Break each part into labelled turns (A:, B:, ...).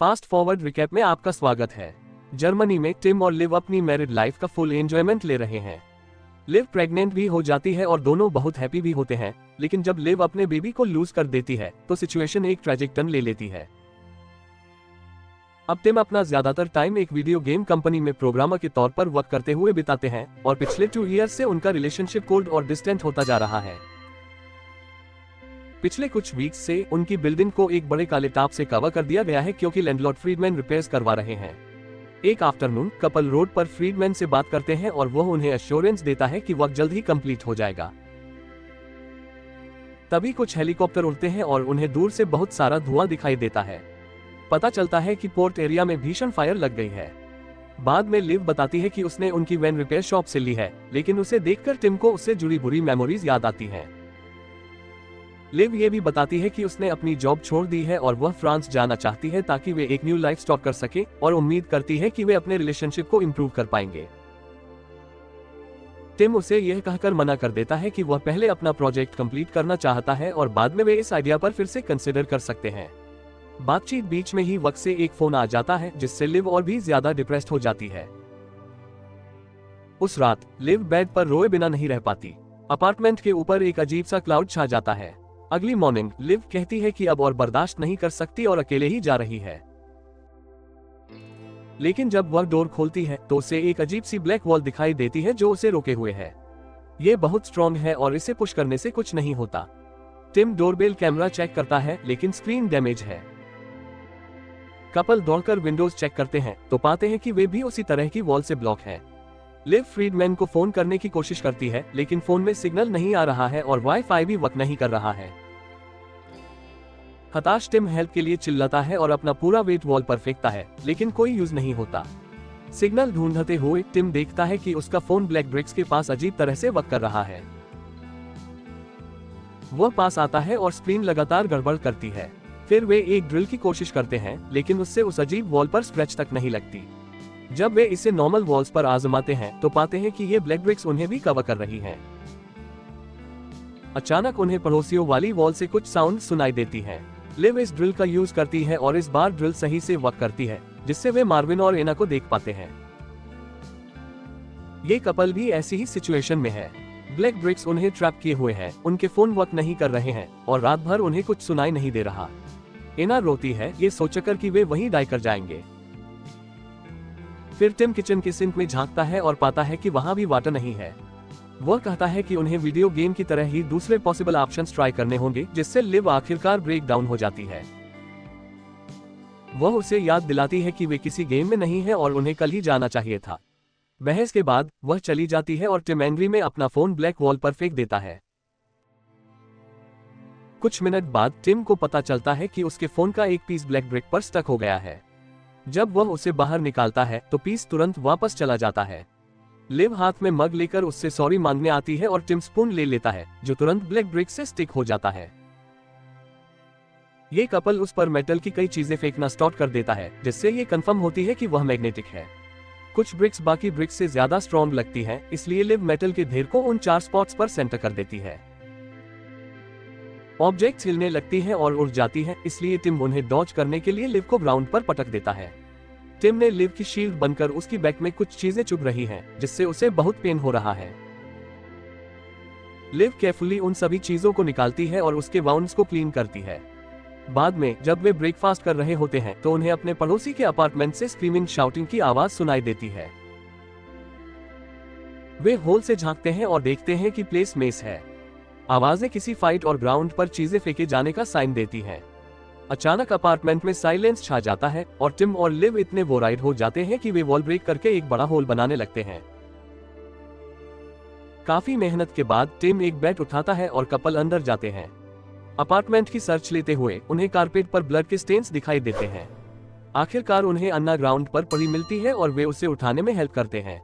A: Fast forward recap में आपका स्वागत है। जर्मनी में टिम और लिव अपनी मैरिड लाइफ का फुल एंजॉयमेंट ले रहे हैं। लिव प्रेग्नेंट भी हो जाती है और दोनों बहुत हैप्पी भी होते हैं, लेकिन जब लिव अपने बेबी को लूज कर देती है तो सिचुएशन एक ट्रेजिक टर्न ले लेती है। अब टिम अपना ज्यादातर टाइम एक वीडियो गेम कंपनी में प्रोग्रामर के तौर पर वर्क करते हुए बिताते हैं और पिछले 2 ईयर्स से उनका रिलेशनशिप कोल्ड और डिस्टेंट होता जा रहा है। पिछले कुछ वीक्स से उनकी बिल्डिंग को एक बड़े काले टाप से कवर कर दिया गया है क्योंकि लैंडलॉर्ड फ्रीडमैन रिपेयर्स करवा रहे हैं। एक आफ्टरनून कपल रोड पर फ्रीडमैन से बात करते हैं और वह उन्हें एश्योरेंस देता है कि वर्क जल्द ही कंप्लीट हो जाएगा। तभी कुछ हेलीकॉप्टर उड़ते हैं और उन्हें दूर से बहुत सारा धुआं दिखाई देता है। पता चलता है कि पोर्ट एरिया में भीषण फायर लग गई है। बाद में लिव बताती है कि उसने उनकी वैन रिपेयर शॉप से ली है, लेकिन उसे देखकर टिम को उससे जुड़ी बुरी मेमोरीज याद आती हैं। लिव ये भी बताती है कि उसने अपनी जॉब छोड़ दी है और वह फ्रांस जाना चाहती है ताकि वे एक न्यू लाइफ स्टार्ट कर सके और उम्मीद करती है कि वे अपने रिलेशनशिप को इम्प्रूव कर पाएंगे। टिम उसे यह कहकर मना कर देता है कि वह पहले अपना प्रोजेक्ट कंप्लीट करना चाहता है और बाद में वे इस आइडिया पर फिर से कंसिडर कर सकते हैं। बातचीत बीच में ही वक्त से एक फोन आ जाता है जिससे लिव और भी ज्यादा डिप्रेस्ड हो जाती है। उस रात लिव बेड पर रोए बिना नहीं रह पाती। अपार्टमेंट के ऊपर एक अजीब सा क्लाउड छा जाता है। अगली मॉर्निंग लिव कहती है कि अब और बर्दाश्त नहीं कर सकती और अकेले ही जा रही है। लेकिन जब वह डोर खोलती है तो उसे एक अजीब सी ब्लैक वॉल दिखाई देती है जो उसे रोके हुए है। ये बहुत स्ट्रॉन्ग है और इसे पुश करने से कुछ नहीं होता। टिम डोरबेल कैमरा चेक करता है लेकिन स्क्रीन डैमेज है। कपल दौड़कर विंडोज चेक करते हैं तो पाते हैं कि वे भी उसी तरह की वॉल से ब्लॉक है। लिव फ्रीडमैन को फोन करने की कोशिश करती है लेकिन फोन में सिग्नल नहीं आ रहा है और वाईफाई भी वर्क नहीं कर रहा है। हताश टिम हेल्प के लिए चिल्लाता है और अपना पूरा वेट वॉल पर फेंकता है, लेकिन कोई यूज नहीं होता। सिग्नल ढूंढते हुए टिम देखता है कि उसका फोन ब्लैक ब्रिक्स के पास अजीब तरह से वर्क कर रहा है। वह पास आता है और स्क्रीन लगातार गड़बड़ करती है। फिर वे एक ड्रिल की कोशिश करते हैं लेकिन उससे उस अजीब वॉल पर स्क्रैच तक नहीं लगती। जब वे इसे नॉर्मल वॉल्स पर आजमाते हैं तो पाते हैं कि ये ब्लैक ब्रिक्स उन्हें भी कवर कर रही हैं। अचानक उन्हें पड़ोसियों वाली वॉल से कुछ साउंड सुनाई देती है। लिव इस ड्रिल का यूज करती है और इस बार ड्रिल सही से वर्क करती है, जिससे वे मार्विन और एना को देख पाते हैं। ये कपल भी ऐसी ही सिचुएशन में है। ब्लैक ब्रिक्स उन्हें ट्रैप किए हुए हैं, उनके फोन वर्क नहीं कर रहे हैं और रात भर उन्हें कुछ सुनाई नहीं दे रहा। एना रोती है ये सोचकर कि वे वहीं डाई कर जाएंगे। फिर टिम किचन के सिंक में झांकता है और पाता है कि वहां भी वाटर नहीं है। वह कहता है कि उन्हें वीडियो गेम की तरह ही दूसरे पॉसिबल ऑप्शंस ट्राई करने होंगे, जिससे लिव आखिरकार ब्रेक डाउन हो जाती है। वह उसे याद दिलाती है कि वे किसी गेम में नहीं है और उन्हें कल ही जाना चाहिए था। बहस के बाद वह चली जाती है और टिम एंग्री में अपना फोन ब्लैक वॉल पर फेंक देता है। कुछ मिनट बाद टिम को पता चलता है कि उसके फोन का एक पीस ब्लैक ब्रिक पर स्टक हो गया है। जब वह उसे बाहर निकालता है तो पीस तुरंत वापस चला जाता है। लिव हाथ में मग लेकर उससे सॉरी मांगने आती है और टिम स्पून ले लेता है जो तुरंत ब्लैक ब्रिक से स्टिक हो जाता है। ये कपल उस पर मेटल की कई चीजें फेंकना स्टार्ट कर देता है, जिससे ये कंफर्म होती है कि वह मैग्नेटिक है। कुछ ब्रिक्स बाकी ब्रिक्स से ज्यादा स्ट्रॉन्ग लगती हैं, इसलिए लिव मेटल के ढेर को उन 4 स्पॉट्स पर सेंटर कर देती है। ऑब्जेक्ट्स हिलने लगती हैं और उड़ जाती हैं, इसलिए टिम उन्हें डॉज करने के लिए लिव को ग्राउंड पर पटक देता है। टिम ने लिव की शील्ड बनकर उसकी बैक में कुछ चीजें चुभ रही हैं, जिससे उसे बहुत पेन हो रहा है। लिव केयरफुली उन सभी चीजों को निकालती है और उसके वाउंड्स को क्लीन करती है। बाद में जब वे ब्रेकफास्ट कर रहे होते हैं तो उन्हें अपने पड़ोसी के अपार्टमेंट से स्क्रीमिंग शाउटिंग की आवाज सुनाई देती है। वे होल से झांकते हैं और देखते हैं कि प्लेस मेस है। आवाजें किसी फाइट और ग्राउंड पर चीजें फेंके जाने का साइन देती हैं। अचानक अपार्टमेंट में साइलेंस छा जाता है और टिम और लिव इतने वोराइड हो जाते हैं कि वे वॉल ब्रेक करके एक बड़ा होल बनाने लगते हैं। काफी मेहनत के बाद टिम एक बैट उठाता है और कपल अंदर जाते हैं। अपार्टमेंट की सर्च लेते हुए उन्हें कारपेट पर ब्लड के स्टेन्स दिखाई देते हैं। आखिरकार उन्हें अन्ना ग्राउंड पर पड़ी मिलती है और वे उसे उठाने में हेल्प करते हैं।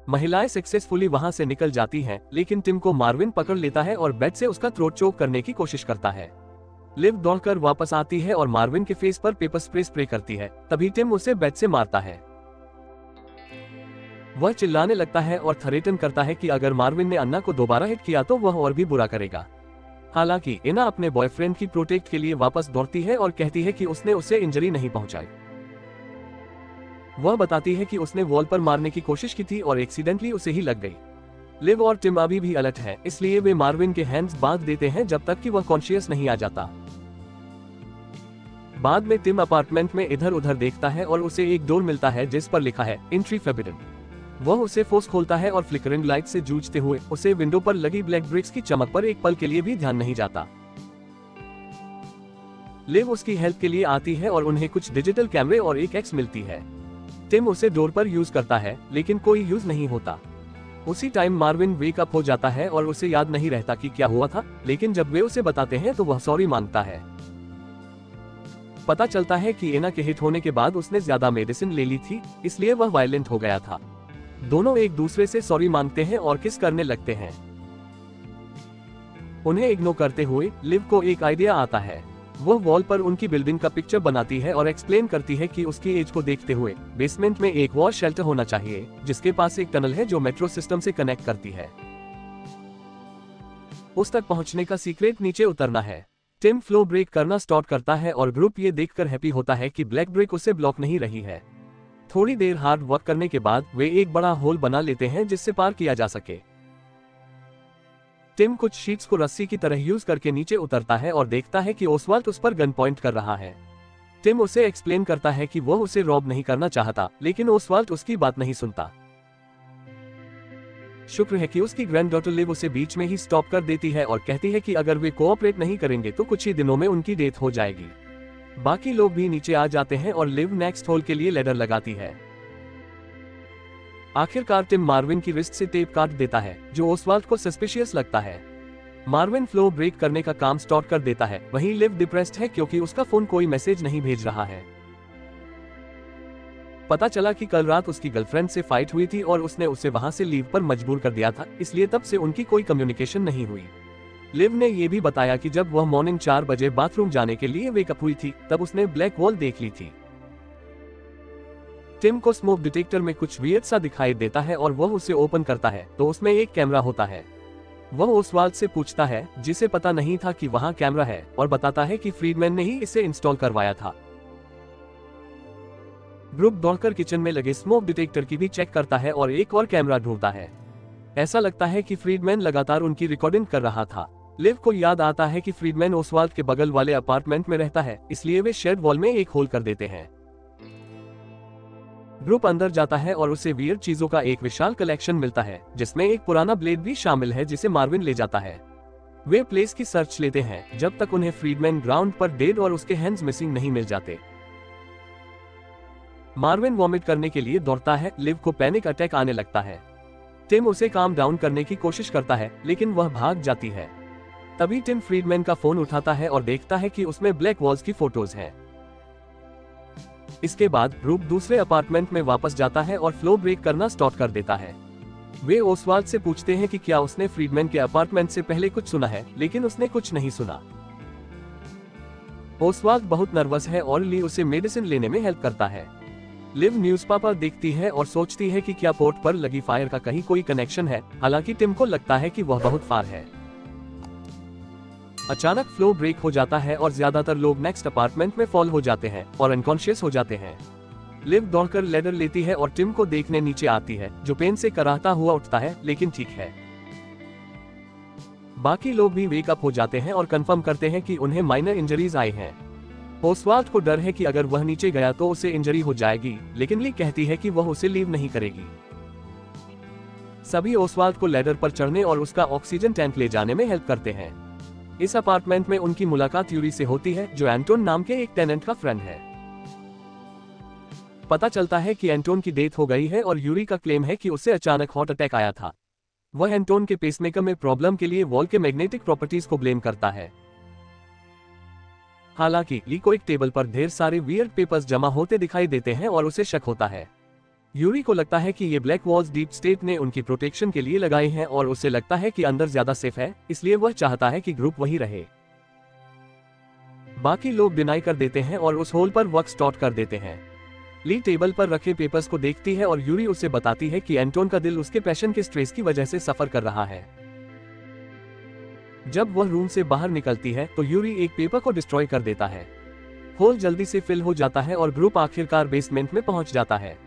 A: महिलाएं सक्सेसफुली वहां से निकल जाती हैं, लेकिन टिम को मार्विन पकड़ लेता है और बेड से उसका थ्रोट चोक करने की कोशिश करता है। लिव दौड़कर वापस आती है और मार्विन के फेस पर पेपर स्प्रे करती है। तभी टिम उसे बेड से मारता है। वह चिल्लाने लगता है और थ्रेटन करता है कि अगर मार्विन ने अन्ना को दोबारा हिट किया तो वह और भी बुरा करेगा। हालांकि एना अपने बॉयफ्रेंड की प्रोटेक्ट के लिए वापस दौड़ती है और कहती है कि उसने उसे इंजरी नहीं पहुंचाई। वह बताती है कि उसने वॉल पर मारने की कोशिश की थी और एक्सीडेंटली उसे ही लग गई। लिव और टिम अभी भी अलर्ट हैं, इसलिए वे मार्विन के हैंड्स बांध देते हैं जब तक कि वह कॉन्शियस नहीं आ जाता। बाद में टिम अपार्टमेंट में इधर उधर देखता है और उसे एक डोर मिलता है जिस पर लिखा है एंट्री फॉरबिडन। वह उसे फोर्स खोलता है और फ्लिकरिंग लाइट से जूझते हुए उसे विंडो पर लगी ब्लैक ब्रिक्स की चमक पर एक पल के लिए भी ध्यान नहीं जाता। लिव उसकी हेल्प के लिए आती है और उन्हें कुछ डिजिटल कैमरे और एक एक्स मिलती है। टिम उसे डोर पर यूज करता है लेकिन कोई यूज नहीं होता। उसी टाइम मार्विन वेक अप हो जाता है और उसे याद नहीं रहता कि क्या हुआ था, लेकिन जब वे उसे बताते हैं तो वह सॉरी मांगता है। पता चलता है कि एना के हिट होने के बाद उसने ज्यादा मेडिसिन ले ली थी, इसलिए वह वायलेंट हो गया था। दोनों एक दूसरे से सॉरी मांगते हैं और किस करने लगते हैं। उन्हें इग्नोर करते हुए लिव को एक आइडिया आता है। वह वॉल पर उनकी बिल्डिंग का पिक्चर बनाती है और एक्सप्लेन करती है कि उसकी एज को देखते हुए बेसमेंट में एक वॉर शेल्टर होना चाहिए जिसके पास एक टनल है जो मेट्रो सिस्टम से कनेक्ट करती है। उस तक पहुंचने का सीक्रेट नीचे उतरना है। टिम फ्लो ब्रेक करना स्टार्ट करता है और ग्रुप ये देखकर हैप्पी होता है कि ब्लैक ब्रिक उसे ब्लॉक नहीं रही है। थोड़ी देर हार्ड वर्क करने के बाद वे एक बड़ा होल बना लेते हैं जिससे पार किया जा सके। टिम कुछ शीट्स को रस्सी की तरह यूज करके नीचे उतरता है और देखता है कि ओसवाल्ड उस पर गन पॉइंट कर रहा है। टिम उसे एक्सप्लेन करता है कि वह उसे रॉब नहीं करना चाहता, लेकिन ओसवाल्ड उसकी बात नहीं सुनता। शुक्र है कि उसकी ग्रैंडडॉटर लिव उसे बीच में ही स्टॉप कर देती है और कहती है कि अगर वे कोऑपरेट नहीं करेंगे तो कुछ ही दिनों में उनकी डेथ हो जाएगी। बाकी लोग भी नीचे आ जाते हैं और लिव नेक्स्ट होल के लिए लैडर लगाती है। आखिरकार टिम मार्विन की रिस्ट से टेप काट देता है जो ओसवाल्ड को सस्पिशियस लगता है। मार्विन फ्लो ब्रेक करने का काम स्टार्ट कर देता है। वहीं लिव डिप्रेस्ड है क्योंकि उसका फोन कोई मैसेज नहीं भेज रहा है। पता चला कि कल रात उसकी गर्लफ्रेंड से फाइट हुई थी और उसने उसे वहां से लीव पर मजबूर कर दिया था, इसलिए तब से उनकी कोई कम्युनिकेशन नहीं हुई। लिव ने यह भी बताया कि जब वह मॉर्निंग 4 बजे बाथरूम जाने के लिए वेकअप हुई थी तब उसने ब्लैक वॉल देख ली थी। टिम को स्मोक डिटेक्टर में कुछ वियर्ड सा दिखाई देता है और वह उसे ओपन करता है तो उसमें एक कैमरा होता है। वह ओसवाल्ड से पूछता है, जिसे पता नहीं था कि वहां कैमरा है, और बताता है कि फ्रीडमैन ने ही इसे इंस्टॉल करवाया था। ग्रुप दौड़कर किचन में लगे स्मोक डिटेक्टर की भी चेक करता है और एक और कैमरा ढूंढता है। ऐसा लगता है कि फ्रीडमैन लगातार उनकी रिकॉर्डिंग कर रहा था। लिव को याद आता है कि फ्रीडमैन ओसवाल्ड के बगल वाले अपार्टमेंट में रहता है, इसलिए वे शेड वॉल में एक होल कर देते हैं। ग्रुप अंदर जाता है और उसे वियर्ड चीजों का एक विशाल कलेक्शन मिलता है जिसमें एक पुराना ब्लेड भी शामिल है जिसे मार्विन ले जाता है। वे प्लेस की सर्च लेते हैं जब तक उन्हें फ्रीडमैन ग्राउंड पर डेड और उसके हैंड्स मिसिंग नहीं मिल जाते। मार्विन वॉमिट करने के लिए दौड़ता है। लिव को पैनिक अटैक आने लगता है। टिम उसे काम डाउन करने की कोशिश करता है लेकिन वह भाग जाती है। तभी टिम फ्रीडमैन का फोन उठाता है और देखता है कि उसमें ब्लैक वॉल्स की फोटोज हैं। इसके बाद ग्रुप दूसरे अपार्टमेंट में वापस जाता है और फ्लो ब्रेक करना स्टार्ट कर देता है। वे ओसवाल्ड से पूछते हैं कि क्या उसने फ्रीडमैन के अपार्टमेंट से पहले कुछ सुना है, लेकिन उसने कुछ नहीं सुना। ओसवाल्ड बहुत नर्वस है और ली उसे मेडिसिन लेने में हेल्प करता है। लिव न्यूज़पेपर देखती है और सोचती है कि क्या पोर्ट पर लगी फायर का कहीं कोई कनेक्शन है, हालांकि टिम को लगता है कि वह बहुत फार है। अचानक फ्लो ब्रेक हो जाता है और ज्यादातर लोग नेक्स्ट अपार्टमेंट में फॉल हो जाते हैं और अनकॉन्शियस हो जाते हैं। लिव दौड़कर लैडर लेती है और टिम को देखने नीचे आती है जो पेन से कराहता हुआ उठता है, लेकिन ठीक है। बाकी लोग भी वेकअप हो जाते हैं और कंफर्म करते हैं कि उन्हें माइनर इंजरीज आई हैं। ओसवाल्ड को डर है कि अगर वह नीचे गया तो उसे इंजरी हो जाएगी, लेकिन ली कहती है कि वह उसे लीव नहीं करेगी। सभी ओसवाल्ड को लैडर पर चढ़ने और उसका ऑक्सीजन टैंक ले जाने में हेल्प करते हैं। इस अपार्टमेंट में उनकी मुलाकात यूरी से होती है जो एंटोन नाम के एक टेनेंट का फ्रेंड है। पता चलता है कि एंटोन की डेथ हो गई है और यूरी का क्लेम है कि उसे अचानक हार्ट अटैक आया था। वह एंटोन के पेसमेकर में प्रॉब्लम के लिए वॉल के मैग्नेटिक प्रॉपर्टीज को ब्लेम करता है। हालांकि ली को एक टेबल पर ढेर सारे वियर्ड पेपर्स जमा होते दिखाई देते हैं और उसे शक होता है। यूरी को लगता है कि ये ब्लैक वॉल्स डीप स्टेट ने उनकी प्रोटेक्शन के लिए लगाए हैं और उसे लगता है कि अंदर ज्यादा सेफ है, इसलिए वह चाहता है कि ग्रुप वहीं रहे। बाकी लोग डिनाई कर देते हैं और उस होल पर वर्क स्टार्ट कर देते हैं। ली टेबल पर रखे पेपर्स को देखती है और यूरी उसे बताती है कि एंटोन का दिल उसके पैशन के स्ट्रेस की वजह से सफर कर रहा है। जब वह रूम से बाहर निकलती है तो यूरी एक पेपर को डिस्ट्रॉय कर देता है। होल जल्दी से फिल हो जाता है और ग्रुप आखिरकार बेसमेंट में पहुंच जाता है।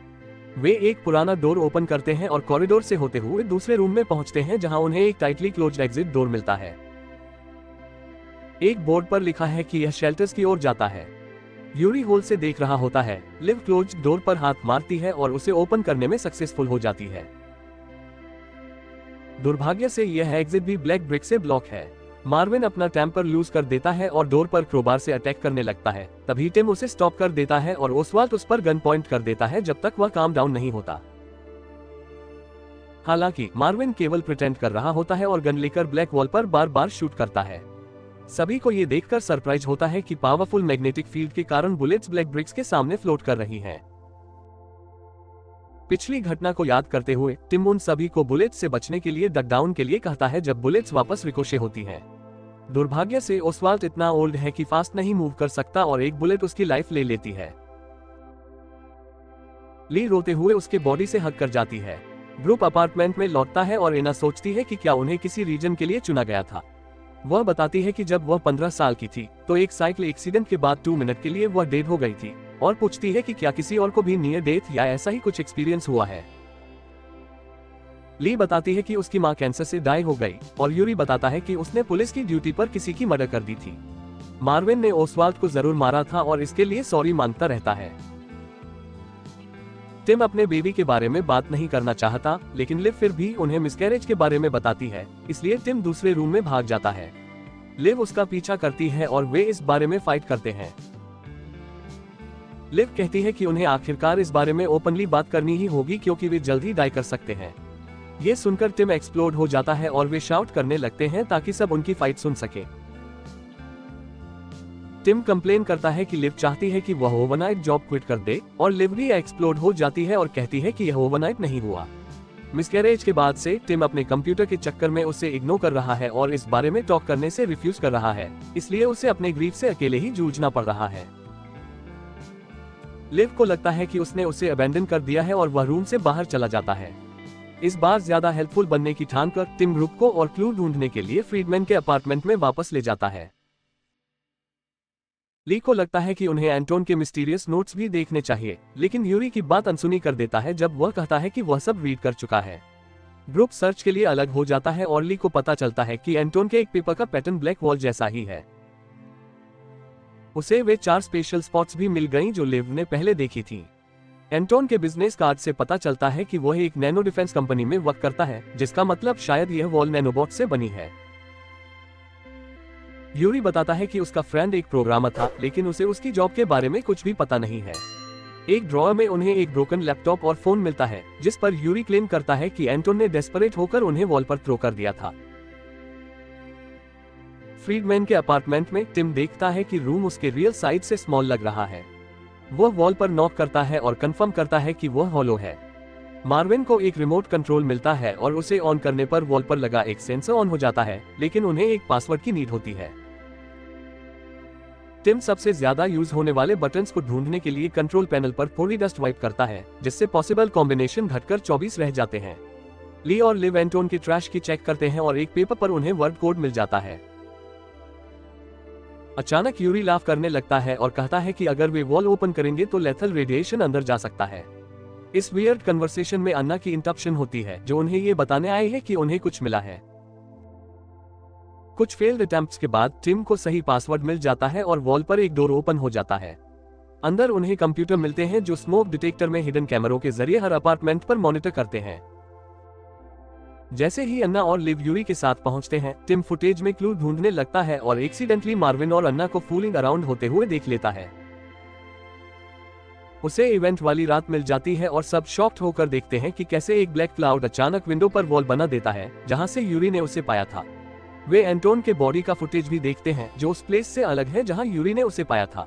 A: वे एक पुराना डोर ओपन करते हैं और कॉरिडोर से होते हुए दूसरे रूम में पहुंचते हैं, जहां उन्हें एक टाइटली क्लोज्ड एग्जिट डोर मिलता है। एक बोर्ड पर लिखा है कि यह शेल्टर्स की ओर जाता है। यूरी होल से देख रहा होता है। लिव क्लोज्ड डोर पर हाथ मारती है और उसे ओपन करने में सक्सेसफुल हो जाती है। दुर्भाग्य से यह एग्जिट भी ब्लैक ब्रिक से ब्लॉक है। मार्विन अपना टेम्पर लूज कर देता है और डोर पर क्रोबार से अटैक करने लगता है। तभी टिम उसे स्टॉप कर देता है और ओसवाल्ड उस पर गन पॉइंट कर देता है जब तक वह काम डाउन नहीं होता। हालांकि मार्विन केवल प्रिटेंड कर रहा होता है और गन लेकर ब्लैक वॉल पर बार बार शूट करता है। सभी को ये देखकर सरप्राइज होता है कि पावरफुल मैग्नेटिक फील्ड के कारण बुलेट्स ब्लैक ब्रिक्स के सामने फ्लोट कर रही हैं। पिछली घटना को याद करते हुए टिम उन सभी को बुलेट्स से बचने के लिए डक डाउन के लिए कहता है जब बुलेट्स वापस रिकोशे होती हैं। दुर्भाग्य से ओसवाल्ड इतना ओल्ड है कि फास्ट नहीं मूव कर सकता और एक बुलेट उसकी लाइफ ले लेती है। ली रोते हुए उसके बॉडी से हग कर जाती है। ग्रुप अपार्टमेंट में लौटता है और एना सोचती है कि क्या उन्हें किसी रीजन के लिए चुना गया था। वह बताती है कि जब वह 15 साल की थी तो एक साइकिल एक्सीडेंट के बाद 2 मिनट के लिए वह डेड हो गई थी, और पूछती है कि क्या किसी और को भी नियर डेथ या ऐसा ही कुछ एक्सपीरियंस हुआ है। ली बताती है कि उसकी मां कैंसर से डाई हो गई और यूरी बताता है कि उसने पुलिस की ड्यूटी पर किसी की मर्डर कर दी थी। मार्विन ने ओसवाल्ड को जरूर मारा था और इसके लिए सॉरी मांगता रहता है। टिम अपने बेबी के बारे में बात नहीं करना चाहता, लेकिन लिव फिर भी उन्हें मिसकैरेज के बारे में बताती है, इसलिए टिम दूसरे रूम में भाग जाता है। लिव उसका पीछा करती है और वे इस बारे में फाइट करते हैं। लिव कहती है कि उन्हें आखिरकार इस बारे में ओपनली बात करनी ही होगी क्योंकि वे जल्द ही डाई कर सकते हैं। ये सुनकर टिम एक्सप्लोड हो जाता है और वे शाउट करने लगते हैं ताकि सब उनकी फाइट सुन सके। टिम कंप्लेन करता है कि लिव चाहती है कि वह ओवरनाइट जॉब क्विट कर दे और लिव भी एक्सप्लोड हो जाती है और कहती है कि यह ओवरनाइट नहीं हुआ। मिसकैरेज के बाद से टिम अपने कंप्यूटर के चक्कर में उसे इग्नोर कर रहा है और इस बारे में टॉक करने से रिफ्यूज कर रहा है, इसलिए उसे अपने ग्रीफ से अकेले ही जूझना पड़ रहा है। लिव को लगता है कि उसने उसे अबैंडन कर दिया है और वह रूम से बाहर चला जाता है। इस बार ज्यादा हेल्पफुल बनने की ठान कर टिम ग्रुप को और क्लू ढूंढने के लिए फ्रीडमैन के अपार्टमेंट में वापस ले जाता है। ली को लगता है कि उन्हें एंटोन के मिस्टीरियस नोट्स भी देखने चाहिए, लेकिन यूरी की बात अनसुनी कर देता है जब वह कहता है कि वह सब रीड कर चुका है। ग्रुप सर्च के लिए अलग हो जाता है और ली को पता चलता है कि एंटोन के एक पेपर का पैटर्न ब्लैक वॉल जैसा ही है। उसे वे 4 स्पेशल स्पॉट्स भी मिल गईं जो लिव ने पहले देखी थी। एंटोन के बिजनेस कार्ड से पता चलता है कि वह एक नैनो डिफेंस कंपनी में वर्क करता है, जिसका मतलब शायद यह वॉल नैनोबॉट से बनी है। यूरी बताता है कि उसका फ्रेंड एक प्रोग्रामर था, लेकिन उसे उसकी जॉब के बारे में कुछ भी पता नहीं है। एक ड्रॉअर में उन्हें एक ब्रोकन लैपटॉप और फोन मिलता है, जिस पर यूरी क्लेम करता है कि एंटोन ने डेस्परेट होकर उन्हें वॉल पर थ्रो कर दिया था। फ्रीडमैन के अपार्टमेंट में टिम देखता है कि रूम उसके रियल साइज से स्मॉल लग रहा है। वह वॉल पर नॉक करता है और कंफर्म करता है कि वह हॉलो है। मार्विन को एक रिमोट कंट्रोल मिलता है और उसे ऑन करने पर वॉल पर लगा एक सेंसर ऑन हो जाता है, लेकिन उन्हें एक पासवर्ड की नीड होती है। टिम सबसे ज्यादा यूज होने वाले बटन्स को ढूंढने के लिए कंट्रोल पैनल पर थोड़ी डस्ट वाइप करता है, जिससे पॉसिबल कॉम्बिनेशन घटकर 24 रह जाते हैं। ली और लिव एंटोन की ट्रैश की चेक करते हैं और एक पेपर पर उन्हें वर्ड कोड मिल जाता है। अचानक यूरी लाफ करने लगता है और कहता है कि अगर वे वॉल ओपन करेंगे तो लेथल रेडिएशन अंदर जा सकता है। इस वियर्ड कन्वर्सेशन में अन्ना की इंटरप्शन होती है, जो उन्हें ये बताने आए हैं कि उन्हें कुछ मिला है। कुछ फेल्ड अटेम्प्ट्स के बाद टिम को सही पासवर्ड मिल जाता है और वॉल पर एक डोर ओपन हो जाता है। अंदर उन्हें कंप्यूटर मिलते हैं जो स्मोक डिटेक्टर में हिडन कैमरों के जरिए हर अपार्टमेंट पर मॉनिटर करते हैं। जैसे ही अन्ना और लिव यूरी के साथ पहुंचते हैं, टिम फुटेज में क्लू ढूंढने लगता है और एक्सीडेंटली मार्विन और अन्ना को फूलिंग अराउंड होते हुए देख लेता है। उसे इवेंट वाली रात मिल जाती है और सब शॉक्ड होकर देखते हैं कि कैसे एक ब्लैक क्लाउड अचानक विंडो पर वॉल बना देता है जहां से यूरी ने उसे पाया था। वे एंटोन के बॉडी का फुटेज भी देखते हैं जो उस प्लेस से अलग है जहां यूरी ने उसे पाया था।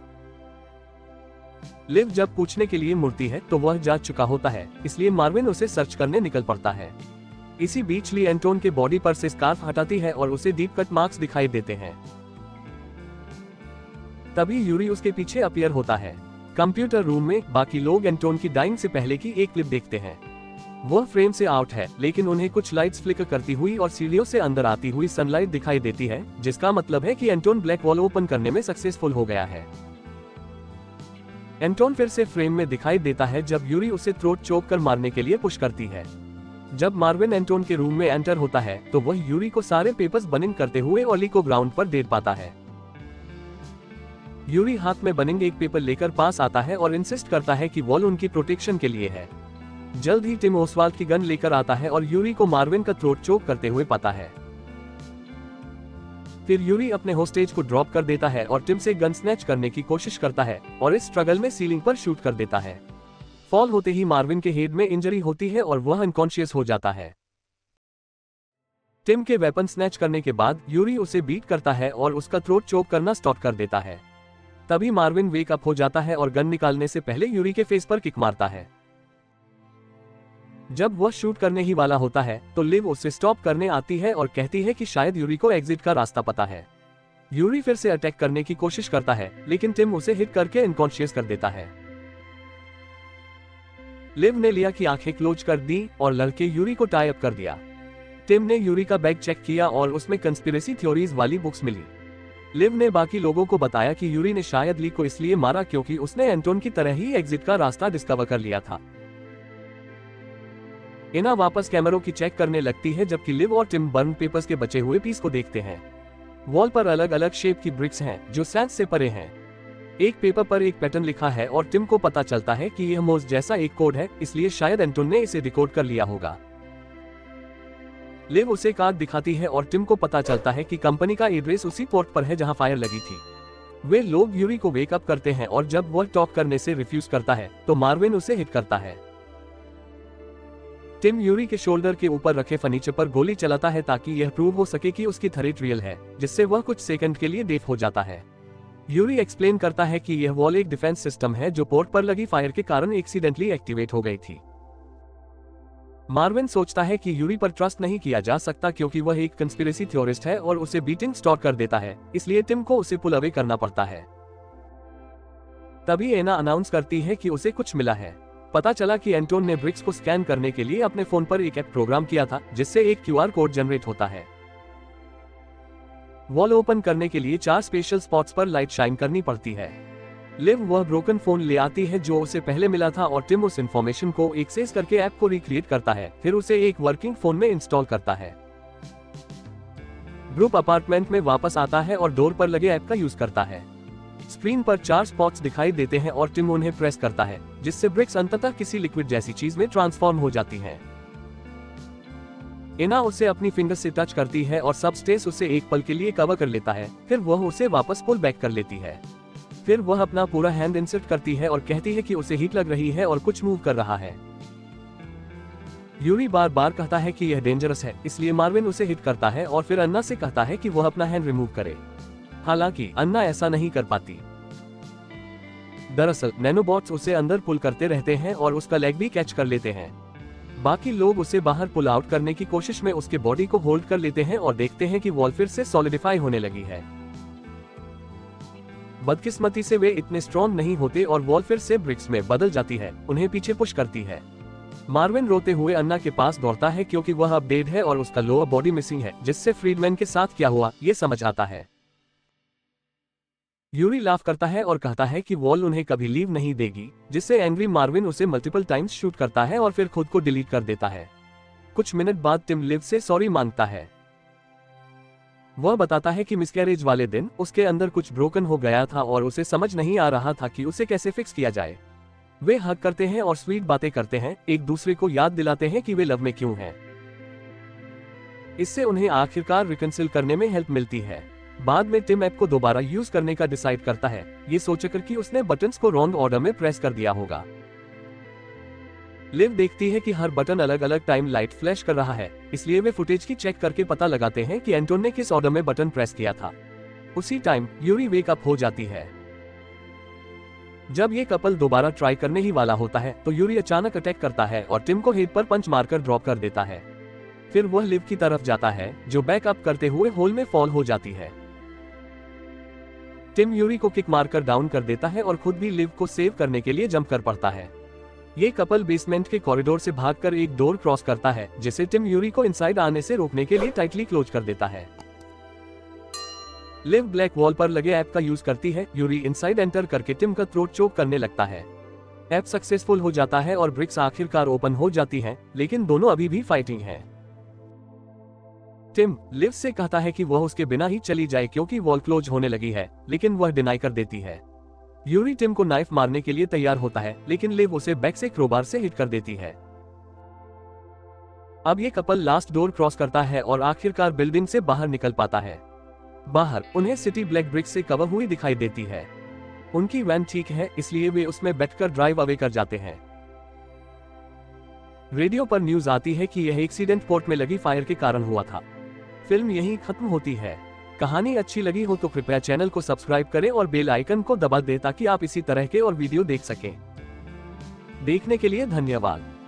A: लिव जब पूछने के लिए मुड़ती है तो वह जा चुका होता है, इसलिए मार्विन उसे सर्च करने निकल पड़ता है। इसी बीच ली एंटोन के बॉडी पर से स्कार्फ हटाती है और उसे डीप कट मार्क्स दिखाई देते हैं। तभी यूरी उसके पीछे अपीयर होता है। कंप्यूटर रूम में बाकी लोग एंटोन की डाइंग से पहले की एक क्लिप देखते हैं। वह फ्रेम से आउट है, लेकिन उन्हें कुछ लाइट्स फ्लिकर करती हुई और सीढ़ियों से अंदर आती हुई सनलाइट दिखाई देती है, जिसका मतलब है कि एंटोन ब्लैक वॉल ओपन करने में सक्सेसफुल हो गया है। एंटोन फिर से फ्रेम में दिखाई देता है जब यूरी उसे थ्रोट चोक कर मारने के लिए पुश करती है। जब मार्विन एंटोन के रूम में एंटर होता है तो वह यूरी को सारे पेपर्स बर्निंग करते हुए ओली को ग्राउंड पर देख पाता है। यूरी हाथ में बर्निंग एक पेपर लेकर पास आता है और इंसिस्ट करता है कि वॉल उनकी प्रोटेक्शन के लिए है। जल्द ही टिम ओसवाल्ड की गन लेकर आता है और यूरी को मार्विन का थ्रोट चोक करते हुए पाता है। फिर यूरी अपने होस्टेज को ड्रॉप कर देता है और टिम से गन स्नैच करने की कोशिश करता है और इस स्ट्रगल में सीलिंग पर शूट कर देता है। फॉल होते ही मार्विन के हेड में इंजरी होती है और वह अनकॉन्शियस हो जाता है। टिम के वेपन स्नैच करने के बाद यूरी उसे बीट करता है और उसका थ्रोट चोक करना स्टॉप कर देता है। तभी मार्विन वेक अप हो जाता है और गन निकालने से पहले यूरी के फेस पर किक मारता है। जब वह शूट करने ही वाला होता है तो लिव उसे स्टॉप करने आती है और कहती है कि शायद यूरी को एग्जिट का रास्ता पता है। यूरी फिर से अटैक करने की कोशिश करता है, लेकिन टिम उसे हिट करके अनकॉन्शियस कर देता है। लिव ने लिया की आंखें क्लोज कर दी और लड़के यूरी को टाई अप कर दिया। टिम ने यूरी का बैग चेक किया और उसमें कंस्पिरेसी थ्योरीज वाली बुक्स मिली। लिव ने बाकी लोगों को बताया कि यूरी ने शायद ली को इसलिए मारा क्योंकि उसने एंटोन की तरह ही एग्जिट का रास्ता डिस्कवर कर लिया था। एना वापस कैमरों की चेक करने लगती है जबकि लिव और टिम बर्न पेपर्स के बचे हुए पीस को देखते हैं। वॉल पर अलग अलग शेप की ब्रिक्स हैं जो सैंड से परे हैं। एक पेपर पर एक पैटर्न लिखा है और टिम को पता चलता है कि यह मोज जैसा एक कोड है, इसलिए शायद एंटोन ने इसे डिकोड कर लिया होगा। लिव उसे कार्ड दिखाती है और टिम को पता चलता है कि कंपनी का एड्रेस उसी पोर्ट पर है जहां फायर लगी थी। वे लोग यूरी को वेक अप करते हैं और जब वह टॉक करने से रिफ्यूज करता है तो मार्विन उसे हिट करता है। टिम यूरी के शोल्डर के ऊपर रखे फर्नीचर पर गोली चलाता है ताकि यह प्रूव हो सके कि उसकी थ्रेट रियल है, जिससे वह कुछ सेकंड के लिए डेफ हो जाता है। यूरी एक्सप्लेन करता है कि यह वॉल एक डिफेंस सिस्टम है जो पोर्ट पर लगी फायर के कारण एक्सीडेंटली एक्टिवेट हो गई थी। मार्विन सोचता है कि यूरी पर ट्रस्ट नहीं किया जा सकता क्योंकि वह एक कंस्पिरेसी थ्योरिस्ट है और उसे बीटिंग स्टॉप कर देता है, इसलिए टिम को उसे पुल अवे करना पड़ता है। तभी एना अनाउंस करती है कि उसे कुछ मिला है। पता चला कि एंटोन ने ब्रिक्स को स्कैन करने के लिए अपने फोन पर एक ऐप प्रोग्राम किया था जिससे एक क्यूआर कोड जनरेट होता है। वॉल ओपन करने के लिए 4 स्पेशल स्पॉट्स पर लाइट शाइन करनी पड़ती है। लिव वह ब्रोकन फोन ले आती है जो उसे पहले मिला था और टिम उस इंफॉर्मेशन को एक्सेस करके ऐप को रिक्रिएट करता है, फिर उसे एक वर्किंग फोन में इंस्टॉल करता है। ग्रुप अपार्टमेंट में वापस आता है और डोर पर लगे ऐप का यूज करता है। स्क्रीन पर 4 स्पॉट्स दिखाई देते हैं और टिम उन्हें प्रेस करता है, जिससे ब्रिक्स अंततः किसी लिक्विड जैसी चीज में ट्रांसफॉर्म हो जाती हैं। एना उसे अपनी फिंगर से टच करती है और सबस्टेस उसे एक पल के लिए कवर कर लेता है, फिर वह उसे वापस पुल बैक कर लेती है। फिर वह अपना पूरा हैंड इंसर्ट करती है और कहती है कि उसे हीट लग रही है और कुछ मूव कर रहा है। यूरी बार बार कहता है कि यह डेंजरस है, इसलिए मार्विन उसे हिट करता है और फिर अन्ना से कहता है कि वह अपना हैंड रिमूव करे। हालांकि अन्ना ऐसा नहीं कर पाती। दरअसल नैनोबॉट्स उसे अंदर पुल करते रहते हैं और उसका लेग भी कैच कर लेते हैं। बाकी लोग उसे बाहर पुल आउट करने की कोशिश में उसके बॉडी को होल्ड कर लेते हैं और देखते हैं कि वॉल फिर से सॉलिडिफाई होने लगी है। बदकिस्मती से वे इतने स्ट्रॉन्ग नहीं होते और वॉल फिर से ब्रिक्स में बदल जाती है, उन्हें पीछे पुश करती है। मार्विन रोते हुए अन्ना के पास दौड़ता है क्योंकि वह अब डेड है और उसका लोअर बॉडी मिसिंग है, जिससे फ्रीडमैन के साथ क्या हुआ ये समझ आता है। यूरी लाफ करता है और कहता है कि वॉल उन्हें कभी लीव नहीं देगी, जिससे एंग्री मार्विन उसे मल्टीपल टाइम्स शूट करता है और फिर खुद को डिलीट कर देता है। कुछ मिनट बाद टिम लिव से सॉरी मांगता है। वह बताता है कि मिसकैरेज वाले दिन उसके अंदर कुछ ब्रोकन हो गया था और उसे समझ नहीं आ रहा था कि उसे कैसे फिक्स किया जाए। वे हग करते हैं और स्वीट बातें करते हैं, एक दूसरे को याद दिलाते हैं कि वे लव में क्यों हैं। इससे उन्हें आखिरकार रिकंसिल करने में हेल्प मिलती है। बाद में टिम ऐप को दोबारा यूज करने का डिसाइड करता है, ये सोचकर कि उसने बटन्स को रॉन्ग ऑर्डर में प्रेस कर दिया होगा। लिव देखती है कि हर बटन अलग अलग टाइम लाइट फ्लैश कर रहा है, इसलिए वे फुटेज की चेक करके पता लगाते हैं कि एंटोन ने किस ऑर्डर में बटन प्रेस किया था। उसी टाइम यूरी वेक अप हो जाती है। जब ये कपल दोबारा ट्राई करने ही वाला होता है तो यूरी अचानक अटैक करता है और टिम को हेड पर पंच मारकर ड्रॉप कर देता है। फिर वह लिव की तरफ जाता है जो बैक अप करते हुए होल में फॉल हो जाती है। टिम यूरी को किक मारकर डाउन कर देता है और खुद भी लिव को सेव करने के लिए जंप कर पड़ता है। ये कपल बेसमेंट के कॉरिडोर से भागकर एक डोर क्रॉस करता है, जिसे टिम यूरी को इनसाइड आने से रोकने के लिए टाइटली क्लोज कर देता है। लिव ब्लैक वॉल पर लगे ऐप का यूज करती है। यूरी इनसाइड एंटर करके टिम का थ्रोट चोक करने लगता है। ऐप सक्सेसफुल हो जाता है और ब्रिक्स आखिरकार ओपन हो जाती हैं, लेकिन दोनों अभी भी फाइटिंग हैं। टिम लिव से कहता है कि वह उसके बिना ही चली जाए क्योंकि वॉल क्लोज होने लगी है, लेकिन वह डिनाई कर देती है। यूरी टिम को नाइफ मारने के लिए तैयार होता है, लेकिन लिव उसे बैक से क्रोबार से हिट कर देती है। अब ये कपल लास्ट डोर क्रॉस करता है और आखिरकार बिल्डिंग से बाहर निकल पाता है। बाहर उन्हें सिटी ब्लैक ब्रिक्स से कवर हुई दिखाई देती है। उनकी वैन ठीक है, इसलिए वे उसमें बैठकर ड्राइव अवे कर जाते हैं। रेडियो पर न्यूज आती है कि यह एक्सीडेंट पोर्ट में लगी फायर के कारण हुआ था। फिल्म यहीं खत्म होती है। कहानी अच्छी लगी हो तो कृपया चैनल को सब्सक्राइब करें और बेल आइकन को दबा दें ताकि आप इसी तरह के और वीडियो देख सकें। देखने के लिए धन्यवाद।